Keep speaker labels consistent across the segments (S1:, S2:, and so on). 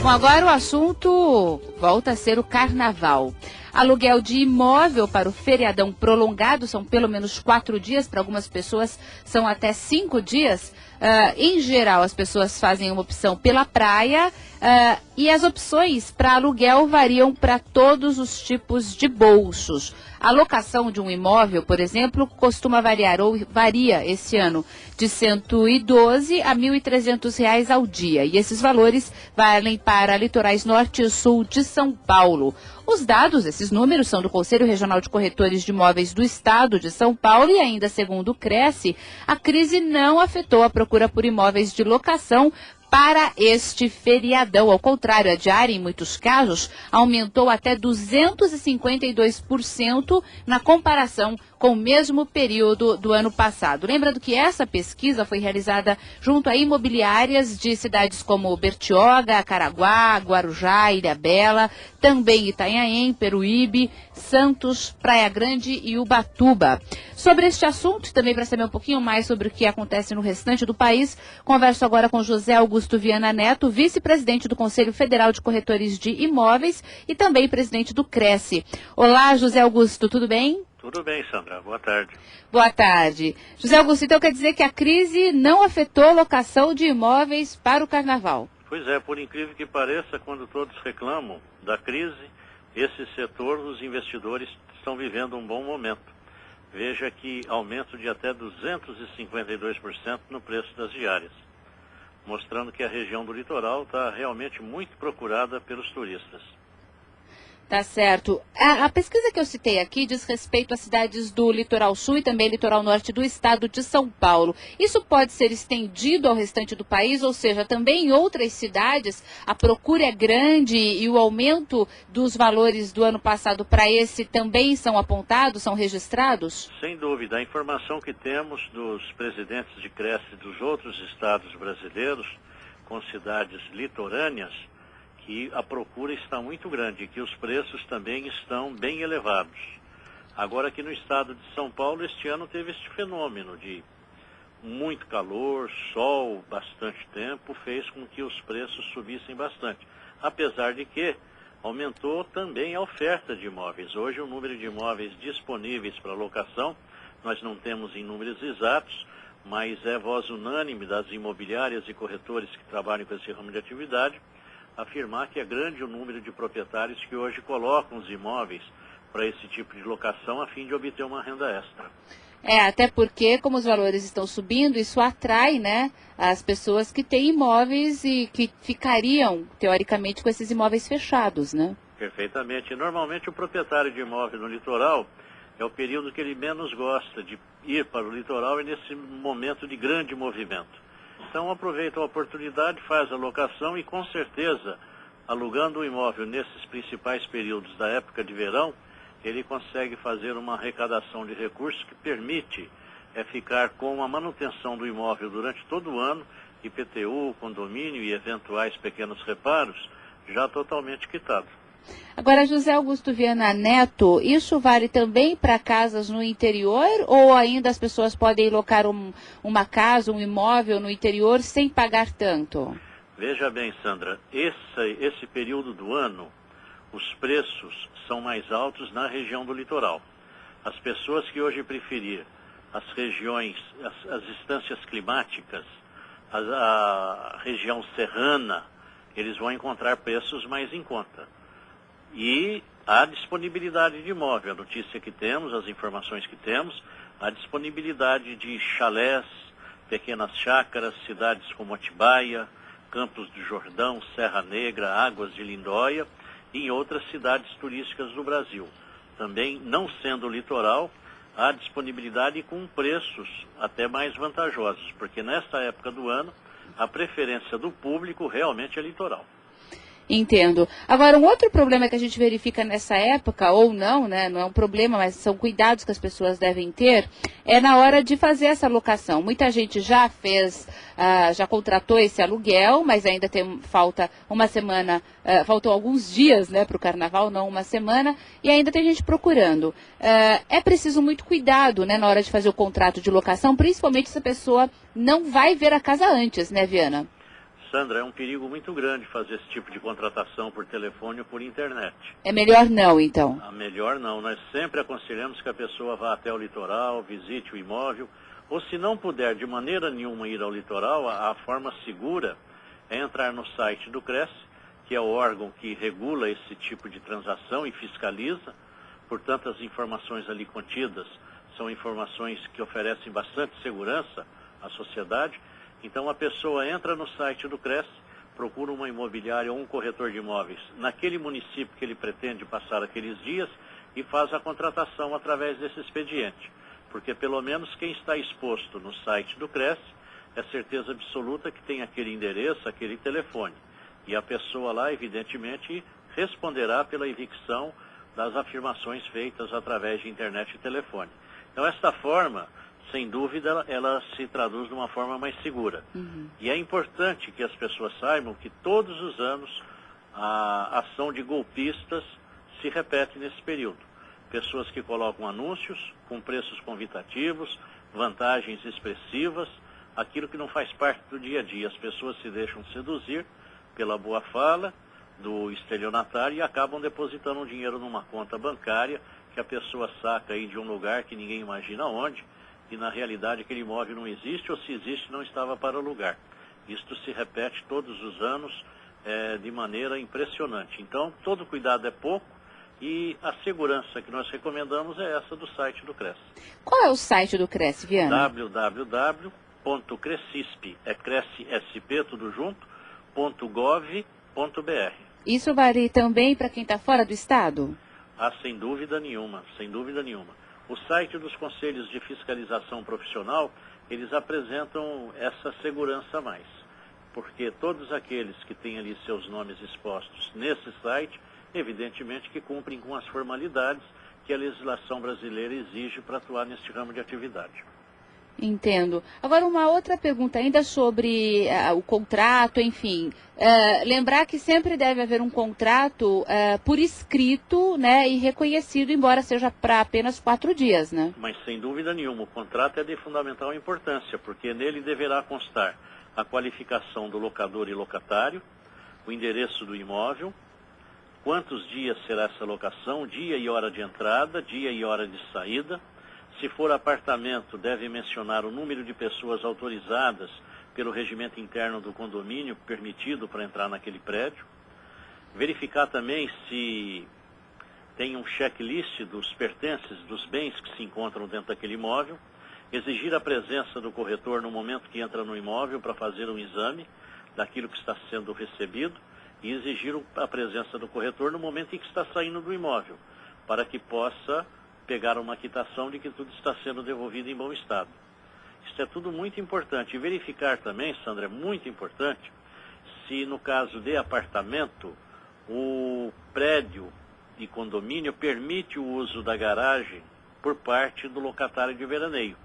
S1: Bom, agora o assunto volta a ser o carnaval. Aluguel de imóvel para o feriadão prolongado são pelo menos 4 dias, para algumas pessoas são até 5 dias. Em geral, as pessoas fazem uma opção pela praia e as opções para aluguel variam para todos os tipos de bolsos. A locação de um imóvel, por exemplo, costuma variar, ou varia esse ano, de R$ 112 a R$ 1.300 ao dia. E esses valores valem para litorais norte e sul de São Paulo. Os dados, esses números, são do Conselho Regional de Corretores de Imóveis do Estado de São Paulo e ainda segundo o Cresce, a crise não afetou a procura por imóveis de locação para este feriadão. Ao contrário, a diária, em muitos casos, aumentou até 252% na comparação com o mesmo período do ano passado. Lembrando que essa pesquisa foi realizada junto a imobiliárias de cidades como Bertioga, Caraguá, Guarujá, Ilhabela, também Itanhaém, Peruíbe, Santos, Praia Grande e Ubatuba. Sobre este assunto, também para saber um pouquinho mais sobre o que acontece no restante do país, converso agora com José Augusto Viana Neto, vice-presidente do Conselho Federal de Corretores de Imóveis e também presidente do Cresce. Olá, José Augusto, tudo bem?
S2: Tudo bem, Sandra. Boa tarde.
S1: Boa tarde. José Augusto, então quer dizer que a crise não afetou a locação de imóveis para o carnaval?
S2: Pois é, por incrível que pareça, quando todos reclamam da crise, esse setor, os investidores estão vivendo um bom momento. Veja que aumento de até 252% no preço das diárias, mostrando que a região do litoral está realmente muito procurada pelos turistas.
S1: Tá certo. A pesquisa que eu citei aqui diz respeito às cidades do litoral sul e também litoral norte do estado de São Paulo. Isso pode ser estendido ao restante do país, ou seja, também em outras cidades a procura é grande e o aumento dos valores do ano passado para esse também são apontados, são registrados?
S2: Sem dúvida. A informação que temos dos presidentes de Cresce dos outros estados brasileiros, com cidades litorâneas, que a procura está muito grande, que os preços também estão bem elevados. Agora aqui no estado de São Paulo, este ano teve este fenômeno de muito calor, sol, bastante tempo, fez com que os preços subissem bastante. Apesar de que aumentou também a oferta de imóveis. Hoje o número de imóveis disponíveis para locação, nós não temos em números exatos, mas é voz unânime das imobiliárias e corretores que trabalham com esse ramo de atividade, afirmar que é grande o número de proprietários que hoje colocam os imóveis para esse tipo de locação a fim de obter uma renda extra.
S1: Até porque, como os valores estão subindo, isso atrai, né, as pessoas que têm imóveis e que ficariam, teoricamente, com esses imóveis fechados, né?
S2: Perfeitamente. Normalmente o proprietário de imóvel no litoral é o período que ele menos gosta de ir para o litoral e nesse momento de grande movimento. Então aproveita a oportunidade, faz a locação e com certeza, alugando o imóvel nesses principais períodos da época de verão, ele consegue fazer uma arrecadação de recursos que permite ficar com a manutenção do imóvel durante todo o ano, IPTU, condomínio e eventuais pequenos reparos, já totalmente quitado.
S1: Agora, José Augusto Viana Neto, isso vale também para casas no interior ou ainda as pessoas podem locar uma casa, um imóvel no interior sem pagar tanto?
S2: Veja bem, Sandra, esse período do ano, os preços são mais altos na região do litoral. As pessoas que hoje preferir as regiões, as instâncias climáticas, a região serrana, eles vão encontrar preços mais em conta. E a disponibilidade de imóvel, a notícia que temos, as informações que temos, a disponibilidade de chalés, pequenas chácaras, cidades como Atibaia, Campos do Jordão, Serra Negra, Águas de Lindóia e em outras cidades turísticas do Brasil. Também, não sendo litoral, há disponibilidade com preços até mais vantajosos, porque nesta época do ano a preferência do público realmente é litoral.
S1: Entendo. Agora, um outro problema que a gente verifica nessa época, ou não, né, não é um problema, mas são cuidados que as pessoas devem ter, é na hora de fazer essa locação. Muita gente já fez, já contratou esse aluguel, mas ainda falta uma semana, faltam alguns dias, né, para o carnaval, não uma semana, e ainda tem gente procurando. É preciso muito cuidado, né, na hora de fazer o contrato de locação, principalmente se a pessoa não vai ver a casa antes, né, Viana?
S2: Sandra, é um perigo muito grande fazer esse tipo de contratação por telefone ou por internet.
S1: É melhor não, então?
S2: Melhor não. Nós sempre aconselhamos que a pessoa vá até o litoral, visite o imóvel, ou se não puder de maneira nenhuma ir ao litoral, a forma segura é entrar no site do CRES, que é o órgão que regula esse tipo de transação e fiscaliza. Portanto, as informações ali contidas são informações que oferecem bastante segurança à sociedade. Então, a pessoa entra no site do CRES, procura uma imobiliária ou um corretor de imóveis naquele município que ele pretende passar aqueles dias e faz a contratação através desse expediente. Porque, pelo menos, quem está exposto no site do CRES é certeza absoluta que tem aquele endereço, aquele telefone. E a pessoa lá, evidentemente, responderá pela evicção das afirmações feitas através de internet e telefone. Então, esta forma, sem dúvida, ela se traduz de uma forma mais segura. E é importante que as pessoas saibam que todos os anos a ação de golpistas se repete nesse período. Pessoas que colocam anúncios com preços convidativos, vantagens expressivas, aquilo que não faz parte do dia a dia. As pessoas se deixam seduzir pela boa fala do estelionatário e acabam depositando o dinheiro numa conta bancária que a pessoa saca aí de um lugar que ninguém imagina onde, e na realidade aquele imóvel não existe, ou se existe não estava para alugar. Isto se repete todos os anos de maneira impressionante. Então, todo cuidado é pouco e a segurança que nós recomendamos é essa do site do CRES.
S1: Qual é o site do CRES, Viana?
S2: www.crescisp, é CRESSP, tudo junto, .gov.br.
S1: Isso vale também para quem está fora do estado?
S2: Sem dúvida nenhuma, sem dúvida nenhuma. O site dos Conselhos de Fiscalização Profissional, eles apresentam essa segurança a mais, porque todos aqueles que têm ali seus nomes expostos nesse site, evidentemente que cumprem com as formalidades que a legislação brasileira exige para atuar neste ramo de atividade.
S1: Entendo. Agora, uma outra pergunta ainda sobre o contrato, enfim. Lembrar que sempre deve haver um contrato por escrito, né, e reconhecido, embora seja para apenas 4 dias, né?
S2: Mas, sem dúvida nenhuma, o contrato é de fundamental importância, porque nele deverá constar a qualificação do locador e locatário, o endereço do imóvel, quantos dias será essa locação, dia e hora de entrada, dia e hora de saída. Se for apartamento, deve mencionar o número de pessoas autorizadas pelo regimento interno do condomínio permitido para entrar naquele prédio. Verificar também se tem um checklist dos pertences, dos bens que se encontram dentro daquele imóvel. Exigir a presença do corretor no momento que entra no imóvel para fazer um exame daquilo que está sendo recebido e exigir a presença do corretor no momento em que está saindo do imóvel, para que possa pegar uma quitação de que tudo está sendo devolvido em bom estado. Isso é tudo muito importante. E verificar também, Sandra, é muito importante, se no caso de apartamento, o prédio de condomínio permite o uso da garagem por parte do locatário de veraneio.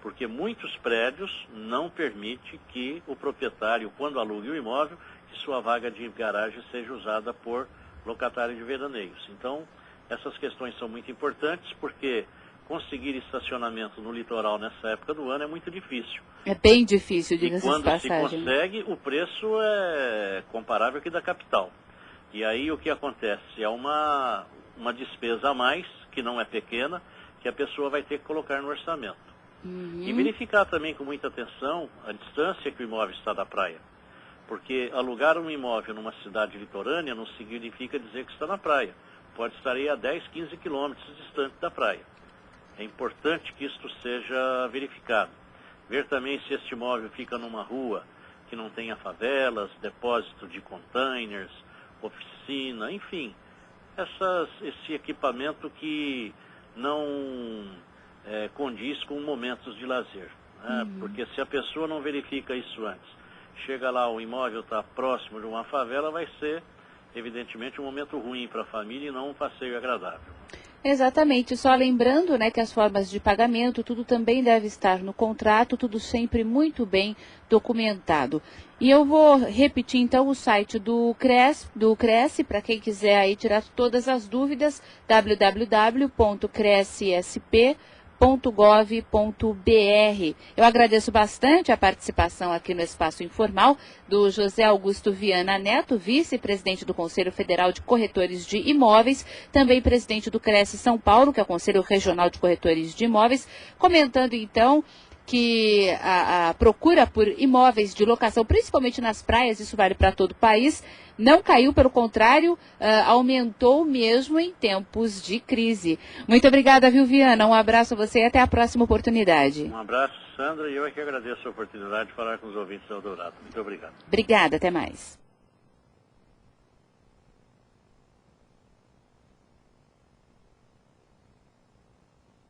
S2: Porque muitos prédios não permitem que o proprietário, quando alugue o imóvel, que sua vaga de garagem seja usada por locatário de veraneios. Então, essas questões são muito importantes porque conseguir estacionamento no litoral nessa época do ano é muito difícil.
S1: É bem difícil, diga-se de passagem.
S2: E quando se consegue, o preço é comparável aqui da capital. E aí o que acontece? É uma despesa a mais, que não é pequena, que a pessoa vai ter que colocar no orçamento. E verificar também com muita atenção a distância que o imóvel está da praia. Porque alugar um imóvel numa cidade litorânea não significa dizer que está na praia. Pode estar aí a 10, 15 quilômetros distante da praia. É importante que isto seja verificado. Ver também se este imóvel fica numa rua que não tenha favelas, depósito de containers, oficina, enfim. Esse equipamento que não condiz com momentos de lazer. Né? Porque se a pessoa não verifica isso antes, chega lá, o imóvel está próximo de uma favela, vai ser evidentemente um momento ruim para a família e não um passeio agradável.
S1: Exatamente, só lembrando, né, que as formas de pagamento, tudo também deve estar no contrato, tudo sempre muito bem documentado. E eu vou repetir então o site do Cresce, para quem quiser aí tirar todas as dúvidas, www.crescsp.gov.br. Eu agradeço bastante a participação aqui no Espaço Informal do José Augusto Viana Neto, vice-presidente do Conselho Federal de Corretores de Imóveis, também presidente do Cresce São Paulo, que é o Conselho Regional de Corretores de Imóveis, comentando então que a procura por imóveis de locação, principalmente nas praias, isso vale para todo o país, não caiu, pelo contrário, aumentou mesmo em tempos de crise. Muito obrigada, viu, Viana? Um abraço a você e até a próxima oportunidade.
S2: Um abraço, Sandra, e eu é que agradeço a oportunidade de falar com os ouvintes da Eldorado. Muito obrigado.
S1: Obrigada, até mais.